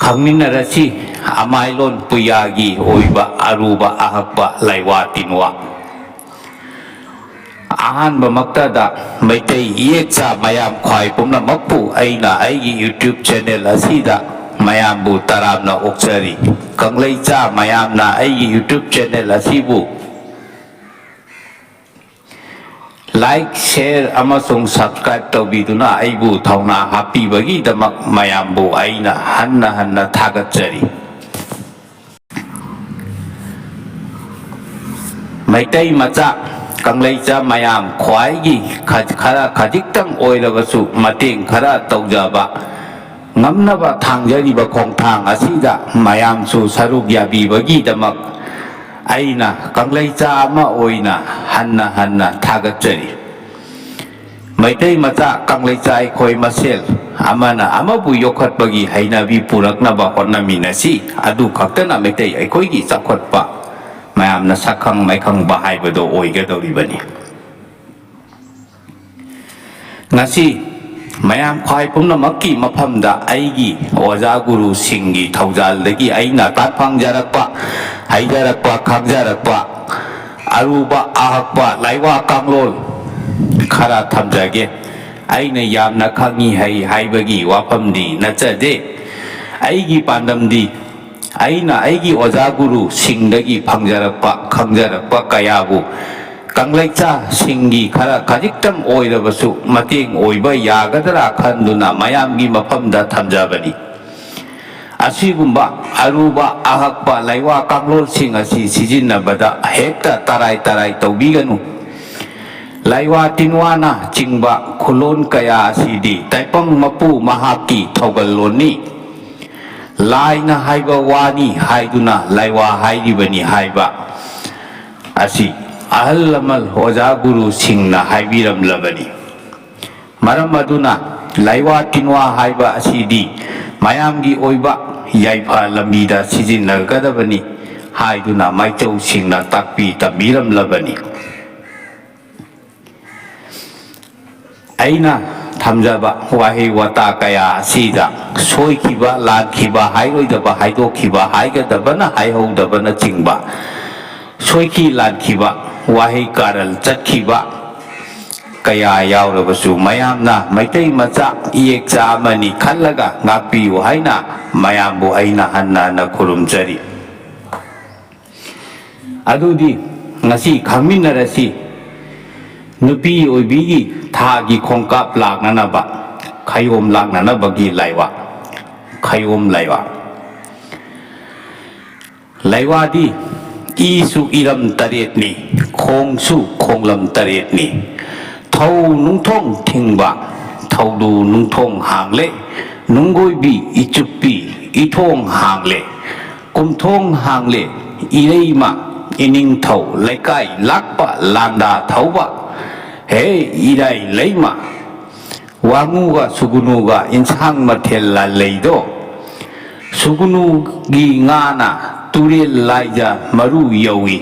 ꯈꯪꯃꯤꯟꯅꯔꯁꯤ ꯑꯃꯥꯏꯂꯣꯟ ꯄꯨꯌꯥꯒꯤ ꯑꯣꯏꯕ ꯑꯔꯨꯕ ꯑꯍꯛꯄ ꯂꯩꯋꯥ ꯇꯤꯟꯋꯥ ꯑꯍꯥꯟꯕꯃꯛꯇꯗ ꯃꯩꯇꯩ ꯏꯌꯦꯛꯆꯥ ꯃꯌꯥꯝ ꯈ꯭ꯋꯥꯏ ꯄꯨꯝꯅꯃꯛꯄꯨ ꯑꯩꯅ ꯑꯩꯒꯤ ꯌꯨꯇ꯭ꯌꯨꯕ ꯆꯦꯅꯦꯜ ꯑꯁꯤꯗ ꯃꯌꯥꯝꯕꯨ ꯇꯔꯥꯝꯅ ꯑꯣꯛꯆꯔꯤ ꯀꯪꯂꯩꯆꯥ ꯃꯌꯥꯝꯅ ꯑꯩꯒꯤ ꯌꯨꯇ꯭ꯌꯨꯕ ꯆꯦꯅꯦꯜ ꯑꯁꯤꯕꯨ ꯂꯥꯏꯛ ꯁꯦꯌꯔ ꯑꯃꯁꯨꯡ ꯁꯕꯁꯀ꯭ꯔꯥꯏꯕ ꯇꯧꯕꯤꯗꯨꯅ ꯑꯩꯕꯨ ꯊꯧꯅꯥ ꯍꯥꯞꯄꯤꯕꯒꯤꯗꯃꯛ ꯃꯌꯥꯝꯕꯨ ꯑꯩꯅ ꯍꯟꯅ ꯍꯟꯅ ꯊꯥꯒꯠꯆꯔꯤ ꯃꯩꯇꯩ ꯃꯆꯥ ꯀꯪꯂꯩꯆꯥ ꯃꯌꯥꯝ ꯈ꯭ꯋꯥꯏꯒꯤ ꯈꯔ ꯈꯖꯤꯛꯇꯪ ꯑꯣꯏꯔꯕꯁꯨ ꯃꯇꯦꯡ ꯈꯔ ꯇꯧꯖꯕ ꯉꯝꯅꯕ ꯊꯥꯡꯖꯔꯤꯕ ꯈꯣꯡꯊꯥꯡ ꯑꯁꯤꯗ ꯃꯌꯥꯝꯁꯨ ꯁꯔꯨꯛ ꯌꯥꯕꯤꯕꯒꯤꯗꯃꯛ ꯑꯩꯅ ꯀꯪꯂꯩꯆꯥ ꯑꯃ ꯑꯣꯏꯅ ꯍꯟꯅ ꯍꯟꯅ ꯊꯥꯒꯠꯆꯔꯤ ꯃꯩꯇꯩ ꯃꯆꯥ ꯀꯪꯂꯩꯆꯥ ꯑꯩꯈꯣꯏ ꯃꯁꯦꯜ ꯑꯃꯅ ꯑꯃꯕꯨ ꯌꯣꯛꯈꯠꯄꯒꯤ ꯍꯩꯅꯕꯤ ꯄꯨꯔꯛꯅꯕ ꯍꯣꯠꯅꯃꯤꯟꯅꯁꯤ ꯑꯗꯨ ꯈꯛꯇꯅ ꯃꯩꯇꯩ ꯑꯩꯈꯣꯏꯒꯤ ꯆꯥꯎꯈꯠꯄ ꯃꯌꯥꯝꯅ ꯁꯛꯈꯪ ꯃꯥꯏꯈꯪꯕ ꯍꯥꯏꯕꯗꯣ ꯑꯣꯏꯒꯗꯧꯔꯤꯕꯅꯤ ꯉꯁꯤ ꯃꯌꯥꯝ ꯈ꯭ꯋꯥꯏ ꯄꯨꯝꯅꯃꯛꯀꯤ ꯃꯐꯝꯗ ꯑꯩꯒꯤ ꯑꯣꯖꯥ ꯒꯨꯔꯨꯁꯤꯡꯒꯤ ꯊꯧꯖꯥꯜꯗꯒꯤ ꯑꯩꯅ ꯐꯪꯖꯔꯛꯄ ꯍꯩꯖꯔꯛꯄ ꯈꯪꯖꯔꯛꯄ ꯑꯔꯨꯕ ꯑꯍꯛꯄ ꯂꯩꯋꯥ ꯀꯥꯡꯂꯣꯟ ꯈꯔ ꯊꯝꯖꯒꯦ ꯑꯩꯅ ꯌꯥꯝꯅ ꯈꯪꯉꯤ ꯍꯩ ꯍꯥꯏꯕꯒꯤ ꯋꯥꯐꯝꯗꯤ ꯅꯠꯆꯗꯦ ꯑꯩꯒꯤ ꯄꯥꯟꯗꯝꯗꯤ ꯑꯩꯅ ꯑꯩꯒꯤ ꯑꯣꯖꯥ ꯒꯨꯔꯨꯁꯤꯡꯗꯒꯤ ꯐꯪꯖꯔꯛꯄ ꯈꯪꯖꯔꯛꯄ ꯀꯌꯥꯕꯨ ꯀꯪꯂꯩꯆꯥꯁꯤꯡꯒꯤ ꯈꯔ ꯈꯖꯤꯛꯇꯪ ꯑꯣꯏꯔꯕꯁꯨ ꯃꯇꯦꯡ ꯑꯣꯏꯕ ꯌꯥꯒꯗ꯭ꯔꯥ ꯈꯟꯗꯨꯅ ꯃꯌꯥꯝꯒꯤ ꯃꯐꯝꯗ ꯊꯝꯖꯕꯅꯤ ꯑꯁꯤꯒꯨꯝꯕ ꯑꯔꯨꯕ ꯑꯍꯛꯄ ꯂꯩꯋꯥ ꯀꯥꯡꯂꯣꯟꯁꯤꯡ ꯑꯁꯤ ꯁꯤꯖꯤꯟꯅꯕꯗ ꯍꯦꯛꯇ ꯇꯔꯥꯏ ꯇꯔꯥꯏ ꯇꯧꯕꯤꯒꯅꯨ ꯂꯩꯋꯥ ꯇꯤꯟꯋꯥꯅ ꯆꯤꯡꯕ ꯈꯨꯂꯣꯟ ꯀꯌꯥ ꯑꯁꯤꯗꯤ ꯇꯥꯏꯄꯪ ꯃꯄꯨ ꯃꯍꯥꯛꯀꯤ ꯊꯧꯒꯜꯂꯣꯟꯅꯤ ꯂꯥꯏꯅ ꯍꯥꯏꯕ ꯋꯥꯅꯤ ꯍꯥꯏꯗꯨꯅ ꯂꯩꯋꯥ ꯍꯥꯏꯔꯤꯕꯅꯤ ꯍꯥꯏꯕ ꯑꯁꯤ ꯑꯍꯜ ꯂꯃꯟ ꯑꯣꯖꯥ ꯒꯨꯔꯨꯁꯤꯡꯅ ꯍꯥꯏꯕꯤꯔꯝꯂꯕꯅꯤ ꯃꯔꯝ ꯑꯗꯨꯅ ꯂꯩꯋꯥ ꯇꯤꯟꯋꯥ ꯍꯥꯏꯕ ꯑꯁꯤꯗꯤ ꯃꯌꯥꯝꯒꯤ ꯑꯣꯏꯕ ꯌꯥꯏꯐ ꯂꯝꯕꯤꯗ ꯁꯤꯖꯤꯟꯅꯒꯗꯕꯅꯤ ꯍꯥꯏꯗꯨꯅ ꯃꯥꯏꯆꯧꯁꯤꯡꯅ ꯇꯥꯛꯄꯤ ꯇꯝꯕꯤꯔꯝꯂꯕꯅꯤ ꯑꯩꯅ ꯊꯝꯖꯕ ꯋꯥꯍꯩ ꯋꯥꯇꯥ ꯀꯌꯥ ꯑꯁꯤꯗ ꯁꯣꯏꯈꯤꯕ ꯂꯥꯟꯈꯤꯕ ꯍꯥꯏꯔꯣꯏꯗꯕ ꯍꯥꯏꯗꯣꯛꯈꯤꯕ ꯍꯥꯏꯒꯗꯕꯅ ꯍꯥꯏꯍꯧꯗꯕꯅꯆꯤꯡꯕ ꯁꯣꯏꯈꯤ ꯂꯥꯟꯈꯤꯕ ꯋꯥꯍꯩ ꯀꯥꯔꯜ ꯆꯠꯈꯤꯕ ꯀꯌꯥ ꯌꯥꯎꯔꯕꯁꯨ ꯃꯌꯥꯝꯅ ꯃꯩꯇꯩ ꯃꯆꯥ ꯏꯌꯦꯛꯆꯥ ꯑꯃꯅꯤ ꯈꯜꯂꯒ ꯉꯥꯛꯄꯤꯌꯨ ꯍꯥꯏꯅ ꯃꯌꯥꯝꯕꯨ ꯑꯩꯅ ꯍꯟꯅ ꯍꯟꯅ ꯈꯨꯔꯨꯝꯖꯔꯤ ꯑꯗꯨꯗꯤ ꯉꯁꯤ ꯈꯪꯃꯤꯟꯅꯔꯁꯤ ꯅꯨꯄꯤ ꯑꯣꯏꯕꯤꯒꯤ ꯊꯥꯒꯤ ꯈꯣꯡꯀꯥꯞ ꯂꯥꯛꯅꯅꯕ ꯈꯌꯣꯝ ꯂꯥꯛꯅꯅꯕꯒꯤ ꯂꯩꯋꯥ ꯈꯌꯣꯝ ꯂꯩꯋꯥ ꯂꯩꯋꯥꯗꯤ ꯏꯁꯨ ꯏꯔꯝ ꯇꯔꯦꯠꯅꯤ ꯈꯣꯡꯁꯨ ꯈꯣꯡꯂꯝ ꯇꯔꯦꯠꯅꯤ ꯊꯧ ꯅꯨꯡꯊꯣꯡ ꯊꯤꯡꯕ ꯊꯧꯗꯨ ꯅꯨꯡꯊꯣꯡ ꯍꯥꯡꯂꯦ ꯅꯨꯡꯒꯣꯏꯕꯤ ꯏꯆꯨꯞꯄꯤ ꯏꯊꯣꯡ ꯍꯥꯡꯂꯦ ꯀꯨꯝꯊꯣꯡ ꯍꯥꯡꯂꯦ ꯏꯔꯩꯃ ꯏꯅꯤꯡꯊꯧ ꯂꯩꯀꯥꯏ ꯂꯥꯛꯄ ꯂꯥꯟꯗꯥ ꯊꯧꯕ ꯍꯦ ꯏꯔꯥꯏ ꯂꯩꯃ ꯋꯥꯉꯨꯒ ꯁꯨꯒꯨꯅꯨꯒ ꯏꯟꯁꯥꯡ ꯃꯊꯦꯜ ꯂꯩꯗꯣ ꯁꯨꯒꯨꯅꯨꯒꯤ ꯉꯥꯅ ꯇꯨꯔꯦꯜ ꯂꯥꯏꯖ ꯃꯔꯨ ꯌꯧꯏ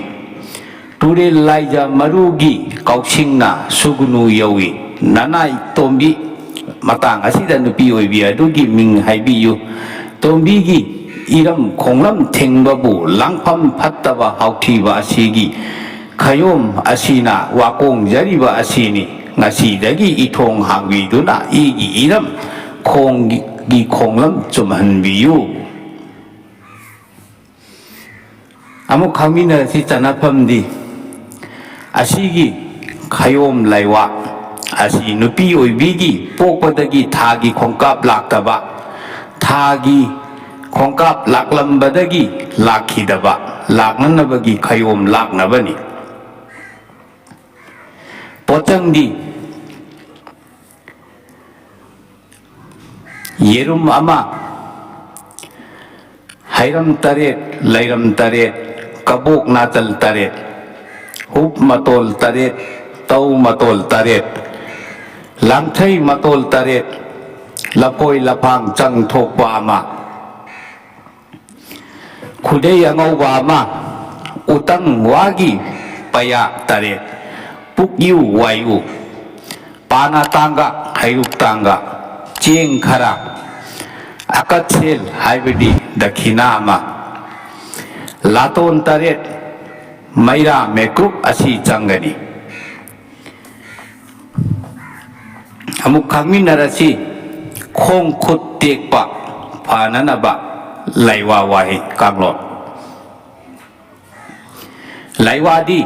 ꯇꯨꯔꯦꯜ ꯂꯥꯏꯖ ꯃꯔꯨꯒꯤ ꯀꯥꯎꯁꯤꯡꯅ ꯁꯨꯒꯨꯅꯨ ꯌꯧꯏ ꯅꯅꯥꯏ ꯇꯣꯝꯕꯤ ꯃꯇꯥꯡ ꯑꯁꯤꯗ ꯅꯨꯄꯤ ꯑꯣꯏꯕꯤ ꯑꯗꯨꯒꯤ ꯃꯤꯡ ꯍꯥꯏꯕꯤꯌꯨ ꯇꯣꯝꯕꯤꯒꯤ ꯏꯔꯝ ꯈꯣꯡꯂꯝ ꯊꯤꯡꯕꯕꯨ ꯂꯥꯡꯐꯝ ꯐꯠꯇꯕ ꯍꯥꯎꯊꯤꯕ ꯑꯁꯤꯒꯤ ꯈꯌꯣꯝ ꯑꯁꯤꯅ ꯋꯥꯀꯣꯡꯖꯔꯤꯕ ꯑꯁꯤꯅꯤ ꯉꯁꯤꯗꯒꯤ ꯏꯊꯣꯡ ꯍꯥꯡꯕꯤꯗꯨꯅ ꯏꯒꯤ ꯏꯔꯝ ꯈꯣꯡꯒꯤ ꯈꯣꯡꯂꯝ ꯆꯨꯝꯍꯟꯕꯤꯌꯨ ꯑꯃꯨꯛ ꯈꯪꯃꯤꯟꯅꯔꯁꯤ ꯆꯟꯅꯐꯝꯗꯤ ꯑꯁꯤꯒꯤ ꯈꯌꯣꯝ ꯂꯩꯋꯥ ꯑꯁꯤ ꯅꯨꯄꯤ ꯑꯣꯏꯕꯤꯒꯤ ꯄꯣꯛꯄꯗꯒꯤ ꯊꯥꯒꯤ ꯈꯣꯡꯀꯥꯞ ꯂꯥꯛꯇꯕ ꯊꯥꯒꯤ ꯈꯣꯡꯀꯥꯞ ꯂꯥꯛꯂꯝꯕꯗꯒꯤ ꯂꯥꯛꯈꯤꯗꯕ ꯂꯥꯛꯅꯅꯕꯒꯤ ꯈꯌꯣꯝ ꯂꯥꯛꯅꯕꯅꯤ ꯄꯣꯠꯆꯪꯗꯤ ꯌꯦꯔꯨꯝ ꯑꯃ ꯍꯩꯔꯝ ꯇꯔꯦꯠ ꯂꯩꯔꯝ ꯇꯔꯦꯠ ꯀꯕꯣꯛ ꯅꯥꯆꯜ ꯇꯔꯦꯠ ꯍꯨꯞ ꯃꯇꯣꯜ ꯇꯔꯦꯠ ꯇꯧ ꯃꯇꯣꯜ ꯇꯔꯦꯠ ꯂꯥꯡꯊꯩ ꯃꯇꯣꯜ ꯇꯔꯦꯠ ꯂꯐꯣꯏ ꯂꯐꯥꯡ ꯆꯪ ꯊꯣꯛꯄ ꯑꯃ ꯈꯨꯗꯩ ꯑꯉꯧꯕ ꯑꯃ ꯎꯇꯪ ꯋꯥꯒꯤ ꯄꯌꯥ ꯇꯔꯦꯠ ꯄꯨꯛꯌꯨ ꯋꯥꯌꯨ ꯄꯥꯅ ꯇꯥꯡꯒ ꯍꯩꯔꯨꯛ ꯇꯥꯡꯒ ꯆꯦꯡ ꯈꯔ akatsil haibadi dakhina ma laton taret maira mekrup asi changani amuk khangminarasi khong khut tekpa phananaba laiwa wahi kanglot laiwa di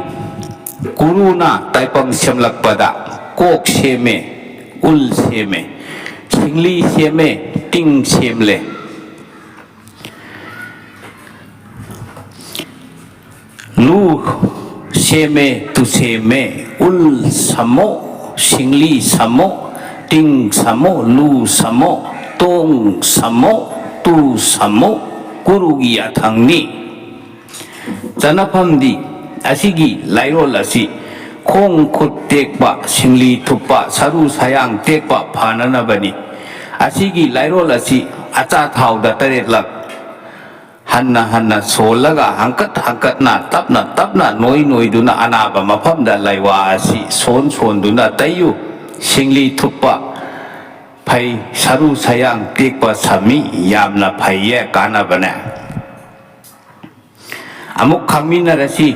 guruna taipang semlakpada kok seme ul seme singli seme ting semle lu seme tu seme ul samo singli samo ting samo lu samo tong samo tu samo gurugi athangni janapamdi asigi lairol asi khong khut tekpa singli thupa saru sayang tekpa phananabani asigi lairol asi acha thauda taretlak hanna solaga hangkat na tapna noi duna anaba mafamda laiwa asi son duna tayu singli thupa phai saru sayang tekpa sami yamna phaiye kanabane amuk khangminarasi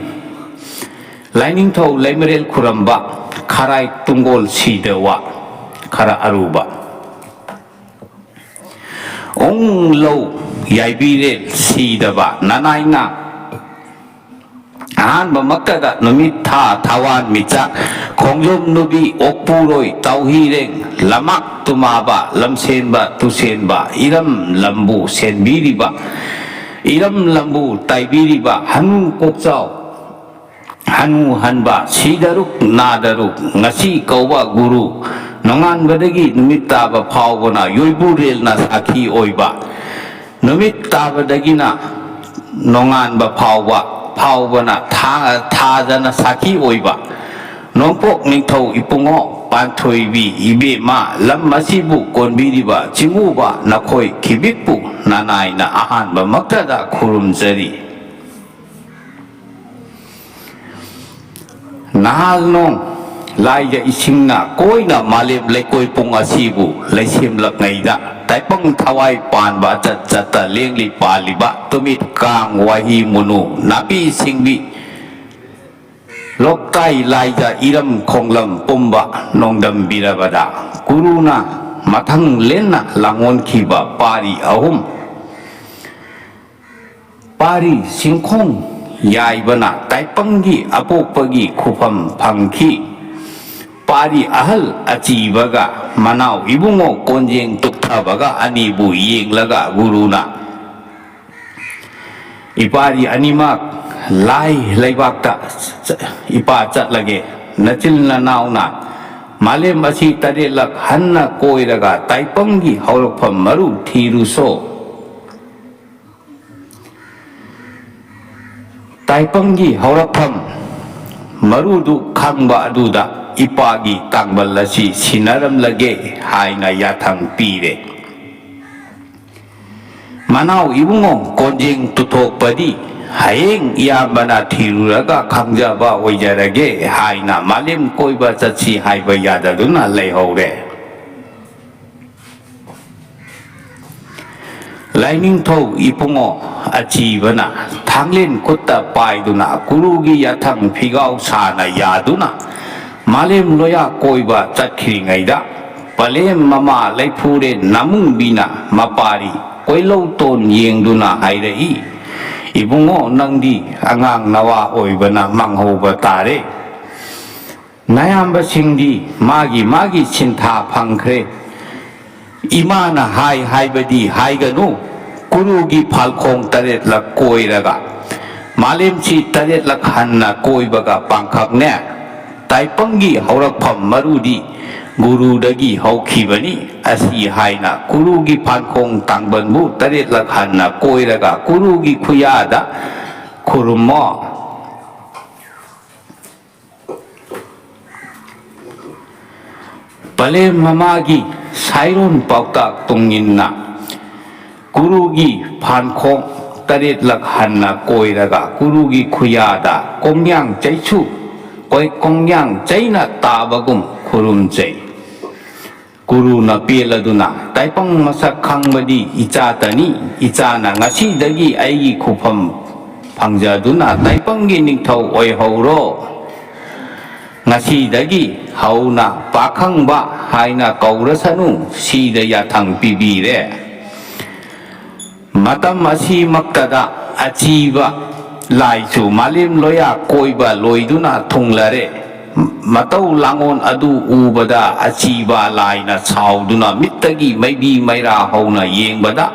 lainingthau laimarel khuramba kharai tungol sidewa khara aruba ong lo yaibire sidaba nanaina ahanba makkada numit tha thawan micha khongjom nubi okpuroi tauhireng lamak tumaba lamsenba tusenba iram lambu senbiriba iram lambu taibiriba hanu kokchau hanu hanba sidaruk nadaruk ngasi kauba guru nongan badagi numit taba phawbana yoibu rel na sakhi oiba numit taba dagina nongan ba phawbana thajana sakhi oiba nongpok ningthau ipungo panthoibi ibe ma lam masibu konbiriba chimuba nakhoi khibikpu nanai na ahan ba maktada khurumjari nahal laija isingna koina malem lekoi pung asibu laisim laknaida taipang thawai panba chat lengli paliba tumit kang wahi munu nabi singbi loktai laija iram khonglam pumba nongdam birabada guruna mathang lenna langon khiba pari ahum pari singkhong yaibana taipangi apokpagi khufam phangki pari ahal achibaga manau ibungo konjeng tukthabaga anibu yenglaga guruna ipari animak lai laibakta ipa chatlage nachil nauna malem asi tadelak hanna koiraga taipangi haurpham maru thiruso taipangi haurapham marudu khangba aduda ipagi tangbalasi sinaramlage haina yathang pire manau ibungo konjing tuthokpadi hayeng iyambana thiruraga khangjaba oijarage haina malem koiba chatsi haiba yadaduna leihore lainingthau ipungo achibana thanglen kutta paiduna gurugi yathang phigau sana yaduna malem loya koiba chatkhiringaida palem mama laiphure namung bina mapari koilo ton yengduna hairei ibungo nangdi angang nawa oibana manghoba tare nayamba singdi magi sintha phangkhre imana haibadi haiganu gurugi phalkhong taret lak koiraga malem chi taret lak hanna koibaga pangkhakne taipangi haurapham marudi guru dagi haukhibani asi haina gurugi phalkhong tangbanbu taret lak hanna koiraga gurugi khuyada khurummo palem mamagi sairon pautak tunginna gurugi phankhong taret lak hanna koiraga gurugi khuyada kongyang chaichu koi kongyang chaina tabagum khurum chai Guruna peladuna taipang masakhang badi ichatani ichana ngasidagi aigi khufam phangjaduna taipanggi ningthau oihoro ngasidagi hauna pakhangba haina kaurasanu sida yathang pibire matam asi maktada achiba laichu malim loya koiba loiduna thunglare matau langon adu ubada achiba laina chauduna mittagi maibi maira hauna yengbada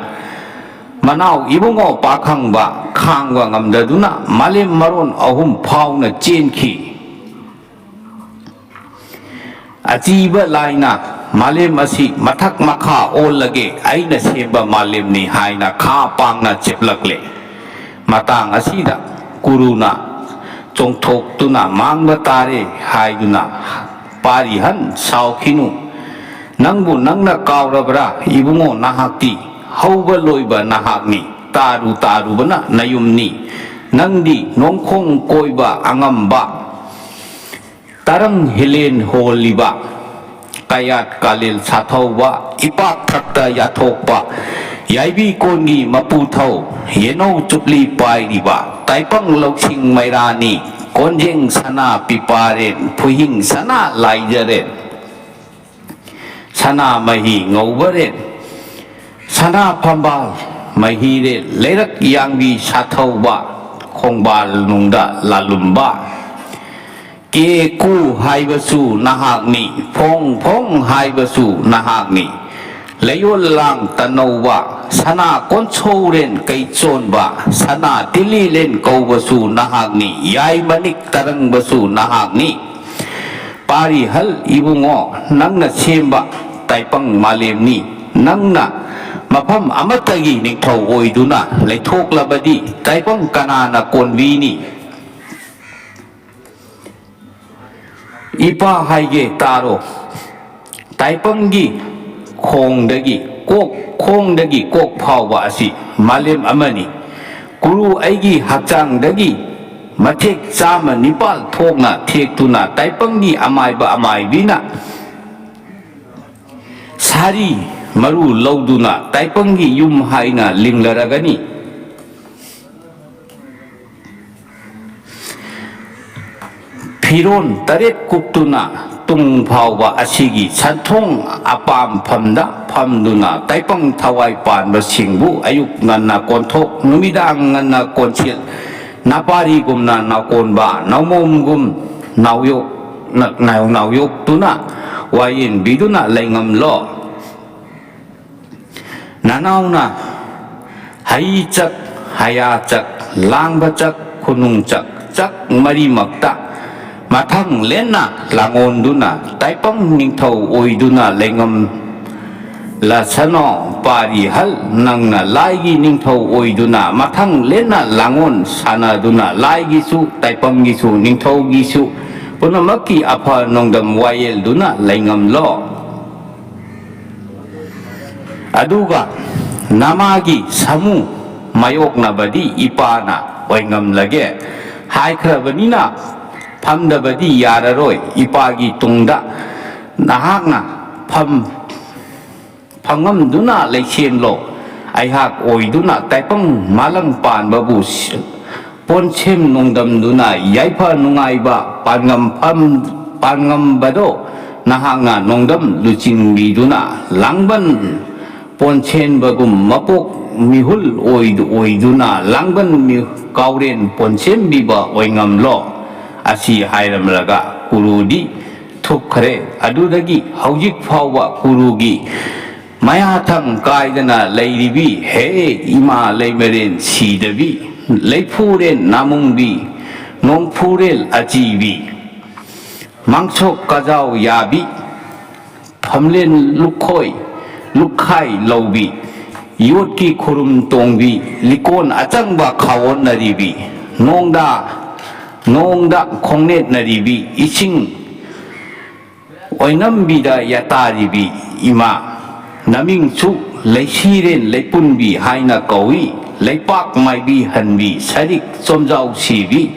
manau ibungo pakhangba khangwa ngamdaduna malim maron ahum phauna chenkhi achiba laina malim asi mathak makha olage aina semba malim ni haina kha pangna cheplakle matang asida kuruna chongthok tuna mangba tare haiduna parihan saukhinu nangbu nangna kaurabra ibungo nahakti hauba loiba nahakni taru bana nayumni nangdi nongkhong koiba angamba tarang hilen holiba kayat kalil sathauba ipak thakta yathokpa yaibi kongi maputhau yeno chupli pairiba taipang loksing mairani konjeng sana piparen puhing sana laijaren sana mahi ngaubaren sana pambal mahire lerak yangbi sathauba khongbal nungda lalumba ke ku haibasu nahakni phong haibasu nahakni layol lang tanawa sana konsoren kay chonba sana tililen kaubasu nahagni yay manik tarang basu nahagni pari hal ibungo nangna semba taipang malimni nangna mapam amatagi ningthau oiduna laithok labadi taipang kanana konbini ipa haige taro taipanggi khongdagi kok phawba asi malim amani guru aigi hakchangdagi mathek chama nipal thokna thektuna taipangni amaibina sari maru lauduna taipanggi yum haina linglaragani phiron taret kuptuna tung phawba asigi santhong apam phamda phamduna taipang thawai panba singbu ayuk nganna konthok numidang nganna konchil napari gumna nakonba naumomgum nauyok nauyok tuna wayin biduna laingam lo nanauna haichak hayachak langbachak khunungchak chak mari makta mathang lena langonduna taipang ningthau oiduna lengam la sano pari hal nangna laigi ningthau oiduna mathang lena langon sanaduna laigi su taipang gisu ningthau gisu punamaki apa nongdam wayel duna lengam lo aduga namagi samu mayok na badi ipana oingam lage haikra banina phamdabadi yararoi ipagi tungda nahakna phangamduna leichenlo aihak oiduna taipang malang panbabu ponchem nongdamduna yaipa nungaiba pangambado nahakna nongdam luchingiduna langban ponchen bagum mapok mihul oiduna langban mi kauren ponchem biba oingamlo asi hairamlaga kurudi thukkhare adudagi haujik phawba kurugi mayathang kaidana leiribi he ima leimeren sidabi leipuren namungbi nongpurel ajibi mangchok kajau yabi phamlen lukhoi lukhai lobi yotki khurum tongbi likon achangba khawon naribi nongda khongnet naribi ising oinambida yataribi ima naming chu leisiren leipunbi haina kawi leipak maibi hanbi sarik somjau sibi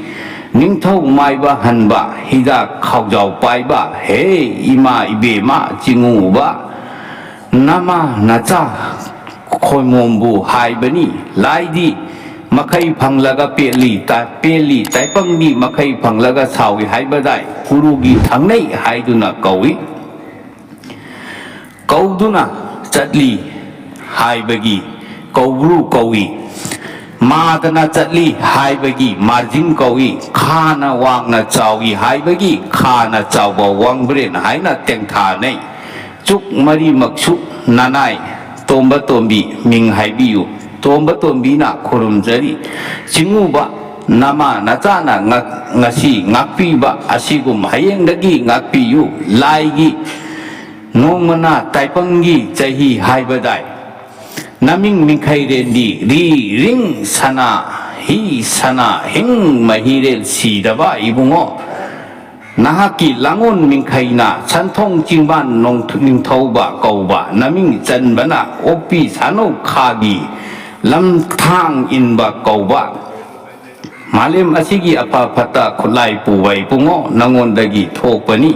ningthau maiba hanba hida khaujau paiba he ima ibema jinguba nama nacha khoi mombu hai bani lai di makai phanglaga peli taipang di makai phanglaga sawi hai badai kurugi thangnai hai duna kawi kauduna chatli hai bagi kauru kawi madana chatli hai bagi marjin kawi khana wangna chawi hai bagi khana chawba wangbren hai na teng tha nei chuk mari maksu nanai tomba tombi ming hai biu tomba tombi na khurum jari jinguba nama nachana ngasi ngakpi ba asigum hayeng dagi ngakpi yu lai gi nongmana taipangi chahi hai badai naming mingkhai rendi ri ring sana hi sana hing mahirel sidaba ibungo nahaki langon mingkhaina chanthong jingban nongthing thauba kauba naming chanbana opi sano khagi lam thang inba kauba malem asigi apa phata khulai puwai pungo nangondagi thokpani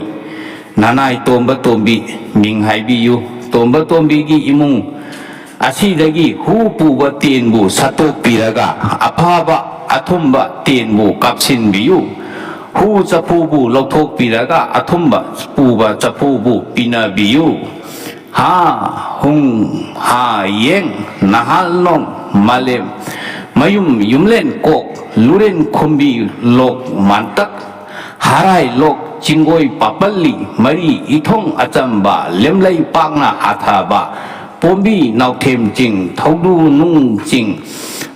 nanai tomba tombi minghai biyu tomba tombi gi imung asidagi hu puba tenbu satok piraga aphaba athumba tenbu kapsin biyu hu chapubu lothok piraga athumba puba chapubu pinabiyu ha hung ha yeng nahalnom malem mayum yumlen kok luren khumbi lok mantak harai lok chingoi papalli mari ithong achamba lemlai pangna athaba pombi nauthem jing thaudu nung jing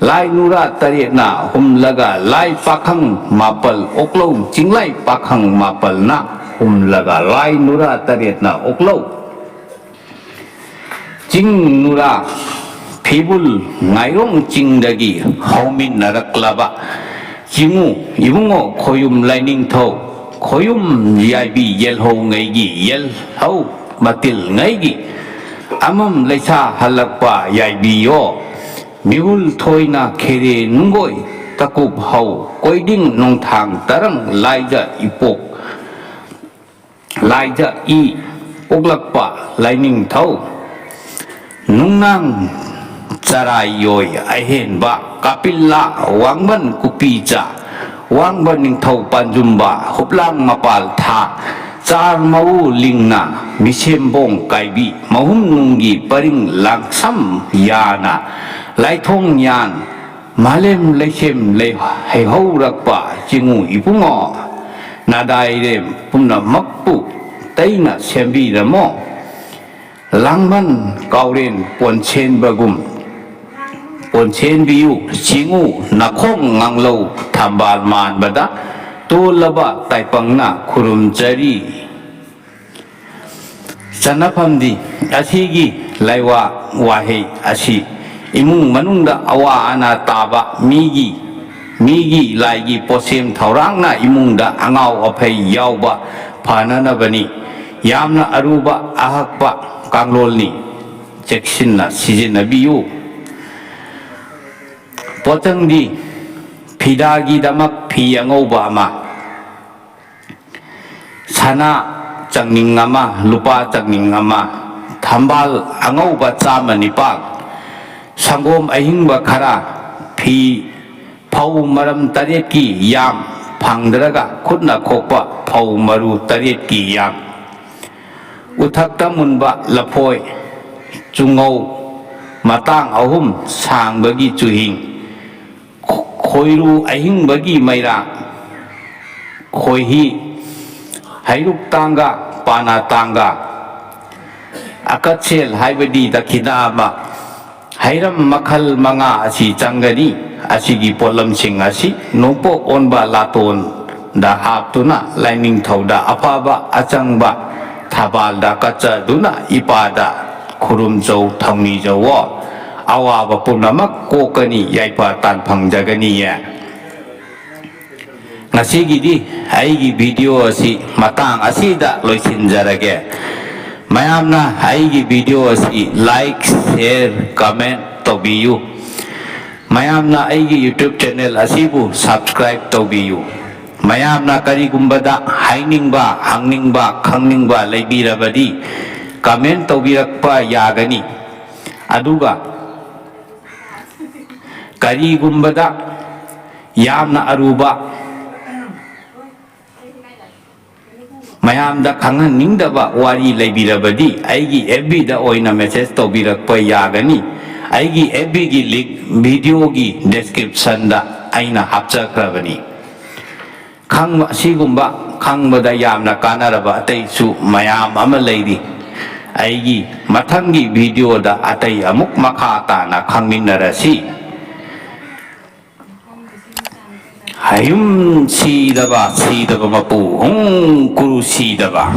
lai nura tare na humlaga lai pakhang mapal oklo jinglai pakhang mapal na humlaga lai nura tare na oklo jing nura phibul ngairong jingdagi haumin naraklaba jingu ibungo khoyum laining thau khoyum yaibi yel ho ngai gi yel hau matil ngai gi amam leisa halakpa yaibi yo mihul thoina khere nungoi takup hau koiding nong thang tarang laija ipok laija i oglakpa laining thau nungnang charai yoi ahen ba kapilla wangban kupija wangban ning thau panjumba huplang mapal tha char mau lingna misembong kaibi mahum nunggi paring langsam yana laithong yan malem leichem le hai ho rakpa jingu ipungo nadai rem pumna makpu taina sembi ramo langban kauren ponchen bagum ponchen biu jingu nakhong nganglo thambal man bada tolaba taipangna khurum jari chanapamdi asigi laiwa wahe asi imung manungda awa ana taba migi laigi posem thaurangna imungda angau aphai yauba phananabani yamna aruba ahakpa kanglolni cheksinna sijinabiyu potangdi phidagi damak phiyangauba ama sana changning ama lupa changning ama thambal angauba chamanipak sangom ahingba khara phi phau maram taret ki yam phangdraga khutna khokpa phau maru taret ki yam uthakta munba lafoi chungau matang ahum sangbagi chuhing khoiru ahingbagi maira khoihi hairuk tanga pana tanga akachel haibadi dakhidama hairam makhal manga asi changani asigi polam sing asi nopo onba laton da haptuna lining thauda afaba achangba thabal da kacha duna ipada khurum jau thangni jawo awaba punamak kokani yaipa tan phangjagani ya ngasigidi aigi video asi matang asida loisinjarage mayamna aigi video asi like share comment tobiyu mayamna aigi youtube channel asibu subscribe tobiyu mayamna karigumbada hainingba hangningba khangningba leibirabadi comment ตบิรักปายากนีอดูกะกะรีกุมบดะยามนาอรูบะMayam da kangan ning da ba wari laibira badi aigi FB da oina message to birak pa yagani aigi FB gi link video gi description da aina hapchakrabani khang sigumba khang bada yamna kanaraba atai su mayam ama leidi aigi mathangi video da atai amuk makha ta na khangminarasi Hayum si daba mapu hong kuru si daba